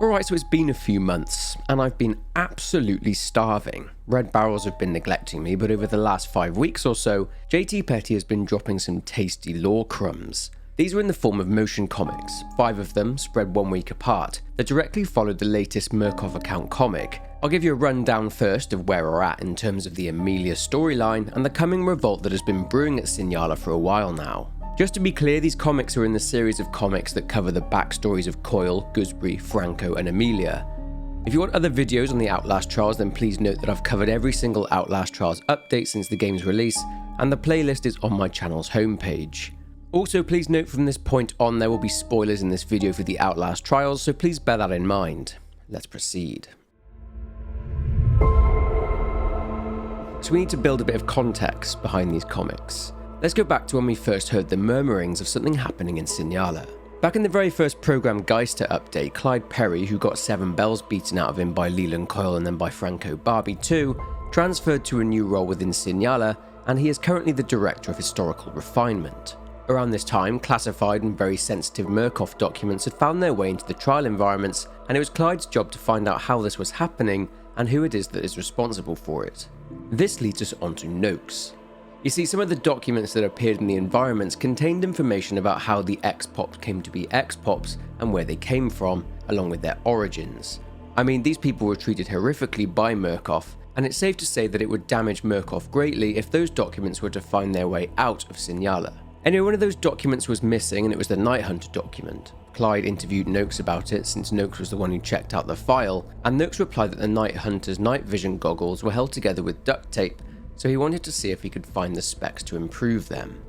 Alright, so it's been a few months, and I've been absolutely starving. Red Barrels have been neglecting me, but over the last 5 weeks or so, JT Petty has been dropping some tasty lore crumbs. These were in the form of motion comics, 5 of them spread 1 week apart, that directly followed the latest Murkoff account comic. I'll give you a rundown first of where we're at in terms of the Amelia storyline and the coming revolt that has been brewing at Sinyala for a while now. Just to be clear, these comics are in the series of comics that cover the backstories of Coil, Gooseberry, Franco and Amelia. If you want other videos on the Outlast Trials, then please note that I've covered every single Outlast Trials update since the game's release, and the playlist is on my channel's homepage. Also, please note from this point on there will be spoilers in this video for the Outlast Trials, so please bear that in mind. Let's proceed. So we need to build a bit of context behind these comics. Let's go back to when we first heard the murmurings of something happening in Sinyala. Back in the very first Program Geister update, Clyde Perry, who got 7 bells beaten out of him by Leland Coil and then by Franco Barbie too, transferred to a new role within Sinyala, and he is currently the Director of Historical Refinement. Around this time, classified and very sensitive Murkoff documents had found their way into the trial environments, and it was Clyde's job to find out how this was happening and who it is that is responsible for it. This leads us onto Noakes. You see, some of the documents that appeared in the environments contained information about how the X-Pops came to be X-Pops and where they came from, along with their origins. I mean, these people were treated horrifically by Murkoff, and it's safe to say that it would damage Murkoff greatly if those documents were to find their way out of Sinyala. Anyway, one of those documents was missing, and it was the Night Hunter document. Clyde interviewed Noakes about it, since Noakes was the one who checked out the file, and Noakes replied that the Night Hunter's night vision goggles were held together with duct tape, so he wanted to see if he could find the specs to improve them.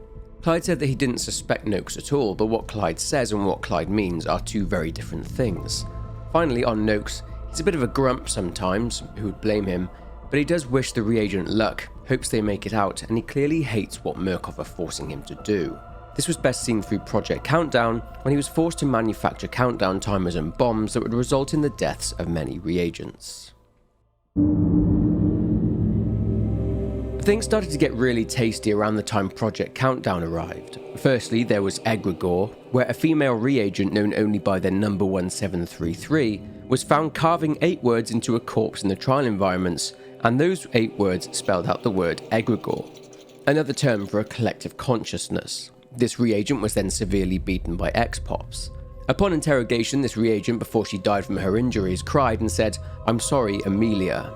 Clyde said that he didn't suspect Noakes at all, but what Clyde says and what Clyde means are two very different things. Finally, on Noakes, he's a bit of a grump sometimes, who would blame him, but he does wish the reagent luck, hopes they make it out, and he clearly hates what Murkoff are forcing him to do. This was best seen through Project Countdown, when he was forced to manufacture countdown timers and bombs that would result in the deaths of many reagents. Things started to get really tasty around the time Project Countdown arrived. Firstly, there was Egregore, where a female reagent known only by their number 1733 was found carving 8 words into a corpse in the trial environments, and those 8 words spelled out the word Egregore, another term for a collective consciousness. This reagent was then severely beaten by X-Pops. Upon interrogation, this reagent, before she died from her injuries, cried and said, "I'm sorry, Amelia."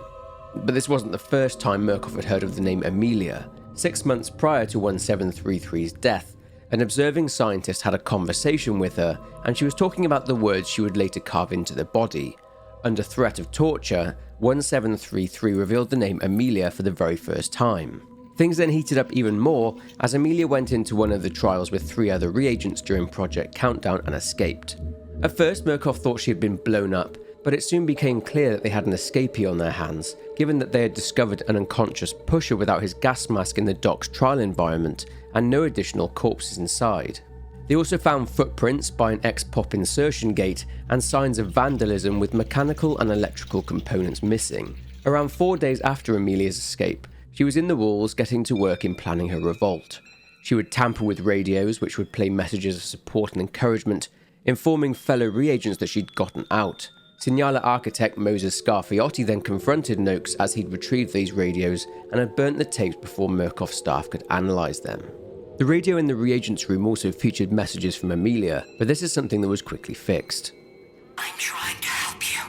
But this wasn't the first time Murkoff had heard of the name Amelia. 6 months prior to 1733's death, an observing scientist had a conversation with her, and she was talking about the words she would later carve into the body. Under threat of torture, 1733 revealed the name Amelia for the very first time. Things then heated up even more as Amelia went into one of the trials with 3 other reagents during Project Countdown and escaped. At first, Murkoff thought she had been blown up, but it soon became clear that they had an escapee on their hands, given that they had discovered an unconscious pusher without his gas mask in the dock's trial environment, and no additional corpses inside. They also found footprints by an X-Pop insertion gate and signs of vandalism with mechanical and electrical components missing. Around 4 days after Amelia's escape, she was in the walls getting to work in planning her revolt. She would tamper with radios which would play messages of support and encouragement, informing fellow reagents that she'd gotten out. Sinyala architect Moses Scarfiotti then confronted Noakes as he'd retrieved these radios and had burnt the tapes before Murkoff's staff could analyse them. The radio in the reagents room also featured messages from Amelia, but this is something that was quickly fixed. "I'm trying to help you.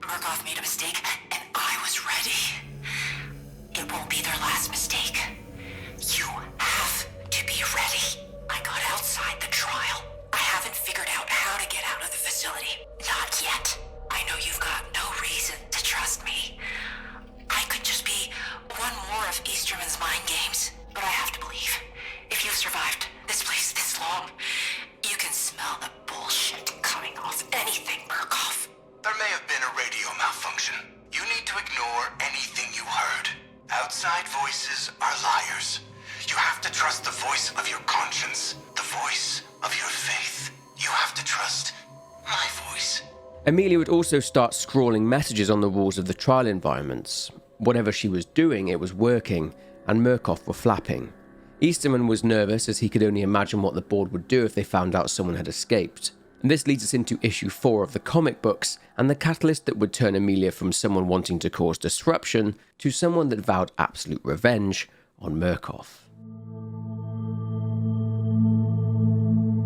Murkoff made a mistake, and I was ready. It won't be their last mistake. You have to be ready. I got outside the trial. I haven't figured out how to get out of the facility. Not yet. I know you've got no reason to trust me. I could just be one more of Easterman's mind games, but I have to believe. If you've survived this place this long, you can smell the bullshit coming off anything, Murkoff." "There may have been a radio malfunction. You need to ignore anything you heard. Outside voices are liars. You have to trust the voice of your conscience, the voice of your faith. You have to trust my voice." Amelia would also start scrawling messages on the walls of the trial environments. Whatever she was doing, it was working, and Murkoff were flapping. Easterman was nervous as he could only imagine what the board would do if they found out someone had escaped. And this leads us into issue 4 of the comic books, and the catalyst that would turn Amelia from someone wanting to cause disruption to someone that vowed absolute revenge on Murkoff.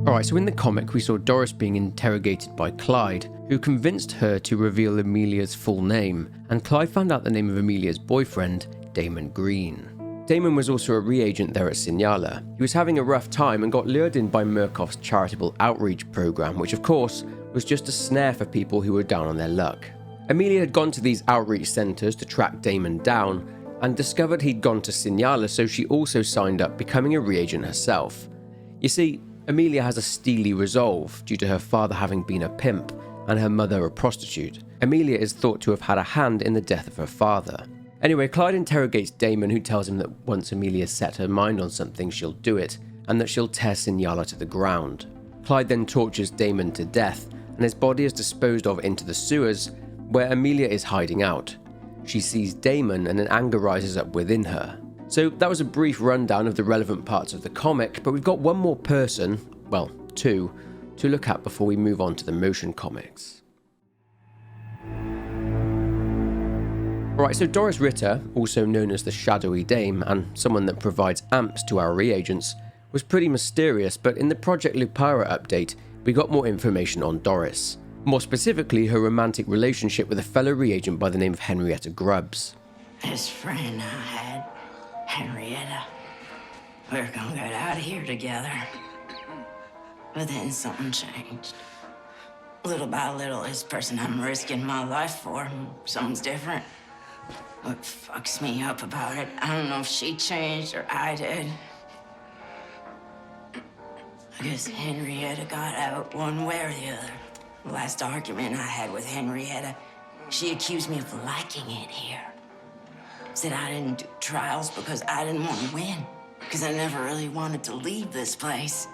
Alright, so in the comic we saw Dorris being interrogated by Clyde, who convinced her to reveal Amelia's full name, and Clyde found out the name of Amelia's boyfriend, Damon Greene. Damon was also a reagent there at Sinyala. He was having a rough time and got lured in by Murkoff's charitable outreach program, which of course was just a snare for people who were down on their luck. Amelia had gone to these outreach centres to track Damon down and discovered he'd gone to Sinyala, so she also signed up, becoming a reagent herself. You see, Amelia has a steely resolve due to her father having been a pimp and her mother a prostitute. Amelia is thought to have had a hand in the death of her father. Anyway, Clyde interrogates Damon, who tells him that once Amelia set her mind on something, she'll do it, and that she'll tear Sinyala to the ground. Clyde then tortures Damon to death, and his body is disposed of into the sewers, where Amelia is hiding out. She sees Damon, and an anger rises up within her. So that was a brief rundown of the relevant parts of the comic, but we've got one more person, well, two, to look at before we move on to the motion comics. Alright, so Dorris Ritter, also known as the Shadowy Dame, and someone that provides amps to our reagents, was pretty mysterious, but in the Project Lupara update, we got more information on Dorris. More specifically, her romantic relationship with a fellow reagent by the name of Henrietta Grubbs. This friend I had, Henrietta, we were gonna get out of here together. But then something changed. Little by little, this person I'm risking my life for, someone's different. What fucks me up about it, I don't know if she changed or I did. I guess Henrietta got out one way or the other. The last argument I had with Henrietta, she accused me of liking it here. Said I didn't do trials because I didn't want to win, because I never really wanted to leave this place.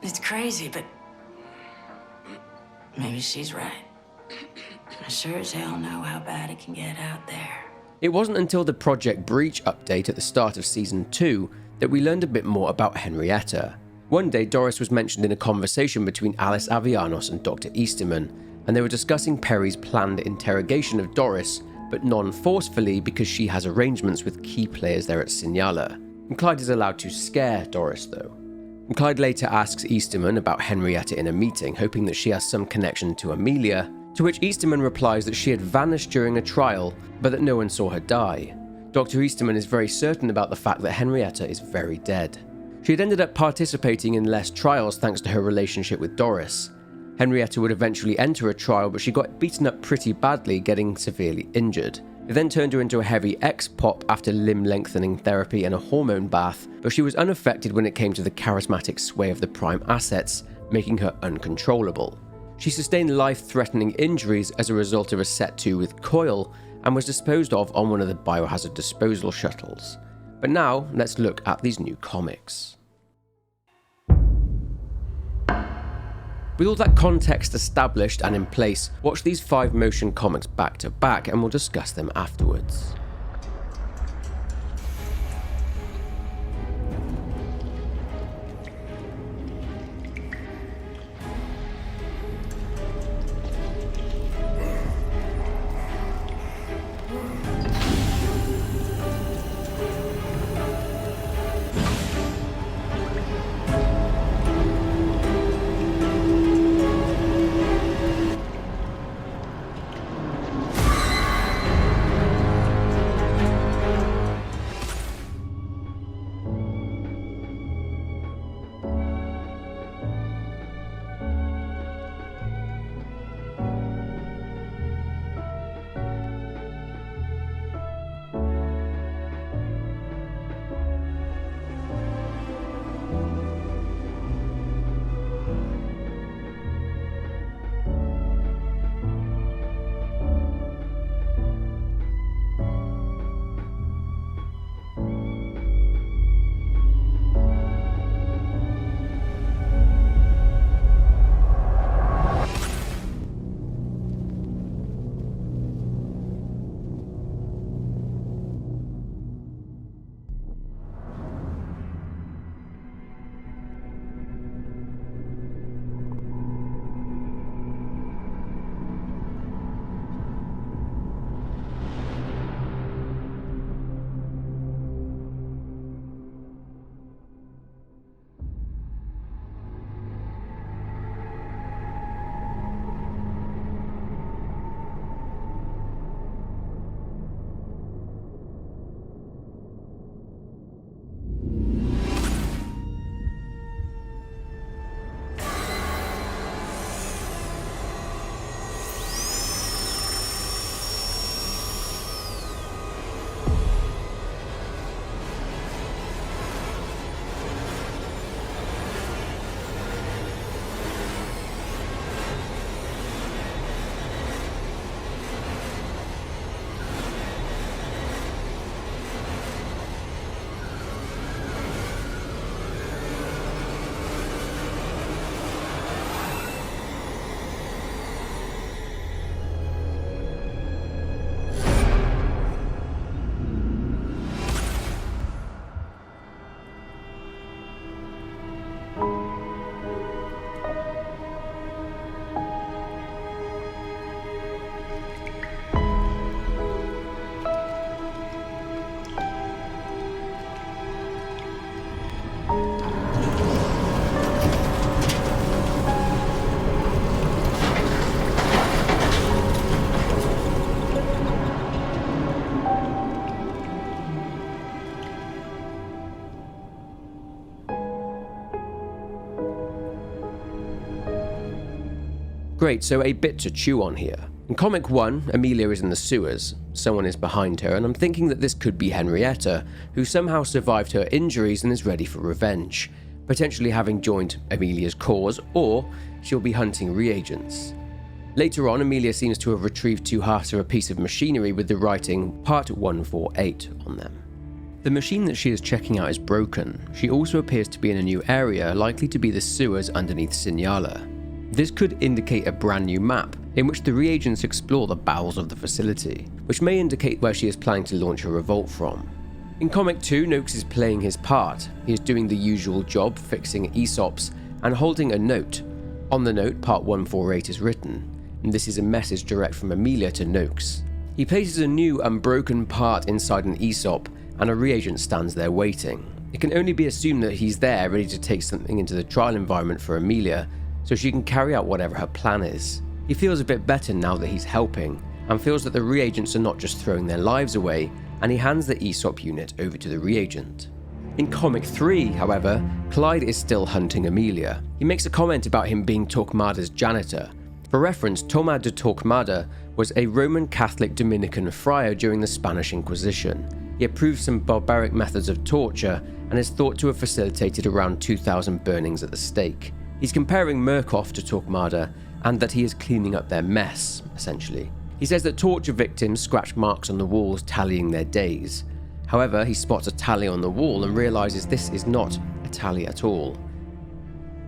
It's crazy, but maybe she's right. I sure as hell know how bad it can get out there. It wasn't until the Project Breach update at the start of Season 2 that we learned a bit more about Henrietta. One day, Dorris was mentioned in a conversation between Alice Avianos and Dr. Easterman, and they were discussing Perry's planned interrogation of Dorris, but non-forcefully because she has arrangements with key players there at Sinyala. And Clyde is allowed to scare Dorris, though. And Clyde later asks Easterman about Henrietta in a meeting, hoping that she has some connection to Amelia, to which Easterman replies that she had vanished during a trial, but that no one saw her die. Dr. Easterman is very certain about the fact that Henrietta is very dead. She had ended up participating in less trials thanks to her relationship with Dorris. Henrietta would eventually enter a trial, but she got beaten up pretty badly, getting severely injured. It then turned her into a heavy X-pop after limb lengthening therapy and a hormone bath, but she was unaffected when it came to the charismatic sway of the Prime assets, making her uncontrollable. She sustained life-threatening injuries as a result of a Set 2 with Coil, and was disposed of on one of the biohazard disposal shuttles. But now, let's look at these new comics. With all that context established and in place, watch these 5 motion comics back to back and we'll discuss them afterwards. Great, so a bit to chew on here. In Comic 1, Amelia is in the sewers. Someone is behind her, and I'm thinking that this could be Henrietta, who somehow survived her injuries and is ready for revenge, potentially having joined Amelia's cause, or she'll be hunting reagents. Later on, Amelia seems to have retrieved two halves of a piece of machinery with the writing Part 148 on them. The machine that she is checking out is broken. She also appears to be in a new area, likely to be the sewers underneath Sinyala. This could indicate a brand new map, in which the reagents explore the bowels of the facility, which may indicate where she is planning to launch a revolt from. In Comic 2, Noakes is playing his part. He is doing the usual job, fixing ESOPs, and holding a note. On the note, Part 148 is written, and this is a message direct from Amelia to Noakes. He places a new unbroken part inside an ESOP, and a reagent stands there waiting. It can only be assumed that he's there ready to take something into the trial environment for Amelia, so she can carry out whatever her plan is. He feels a bit better now that he's helping, and feels that the reagents are not just throwing their lives away, and he hands the ESOP unit over to the reagent. In Comic 3, however, Clyde is still hunting Amelia. He makes a comment about him being Torquemada's janitor. For reference, Tomás de Torquemada was a Roman Catholic Dominican friar during the Spanish Inquisition. He approved some barbaric methods of torture and is thought to have facilitated around 2,000 burnings at the stake. He's comparing Murkoff to Torquemada and that he is cleaning up their mess, essentially. He says that torture victims scratch marks on the walls tallying their days. However, he spots a tally on the wall and realizes this is not a tally at all.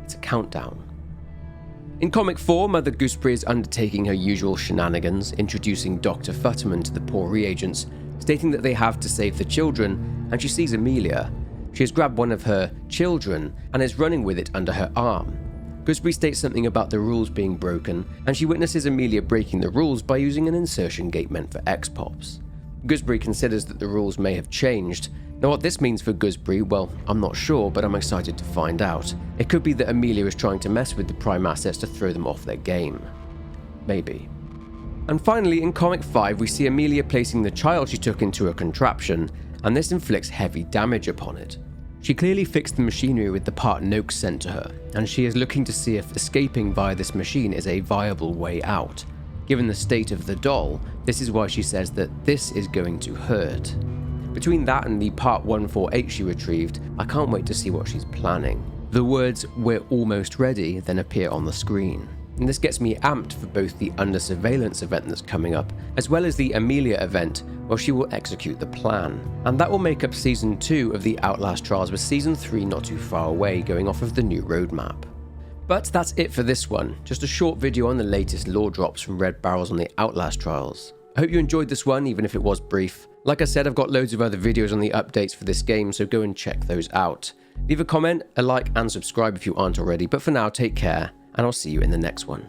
It's a countdown. In Comic 4, Mother Gooseberry is undertaking her usual shenanigans, introducing Dr. Futterman to the poor reagents, stating that they have to save the children, and she sees Amelia. She has grabbed one of her children and is running with it under her arm. Gooseberry states something about the rules being broken, and she witnesses Amelia breaking the rules by using an insertion gate meant for X-Pops. Gooseberry considers that the rules may have changed. Now what this means for Gooseberry, well, I'm not sure, but I'm excited to find out. It could be that Amelia is trying to mess with the Prime assets to throw them off their game. Maybe. And finally, in Comic 5, we see Amelia placing the child she took into a contraption, and this inflicts heavy damage upon it. She clearly fixed the machinery with the part Noakes sent to her, and she is looking to see if escaping via this machine is a viable way out. Given the state of the doll, this is why she says that this is going to hurt. Between that and the Part 148 she retrieved, I can't wait to see what she's planning. The words "we're almost ready" then appear on the screen. And this gets me amped for both the Under Surveillance event that's coming up, as well as the Amelia event, where she will execute the plan. And that will make up Season 2 of the Outlast Trials, with Season 3 not too far away, going off of the new roadmap. But that's it for this one, just a short video on the latest lore drops from Red Barrels on the Outlast Trials. I hope you enjoyed this one, even if it was brief. Like I said, I've got loads of other videos on the updates for this game, so go and check those out. Leave a comment, a like, and subscribe if you aren't already, but for now, take care, and I'll see you in the next one.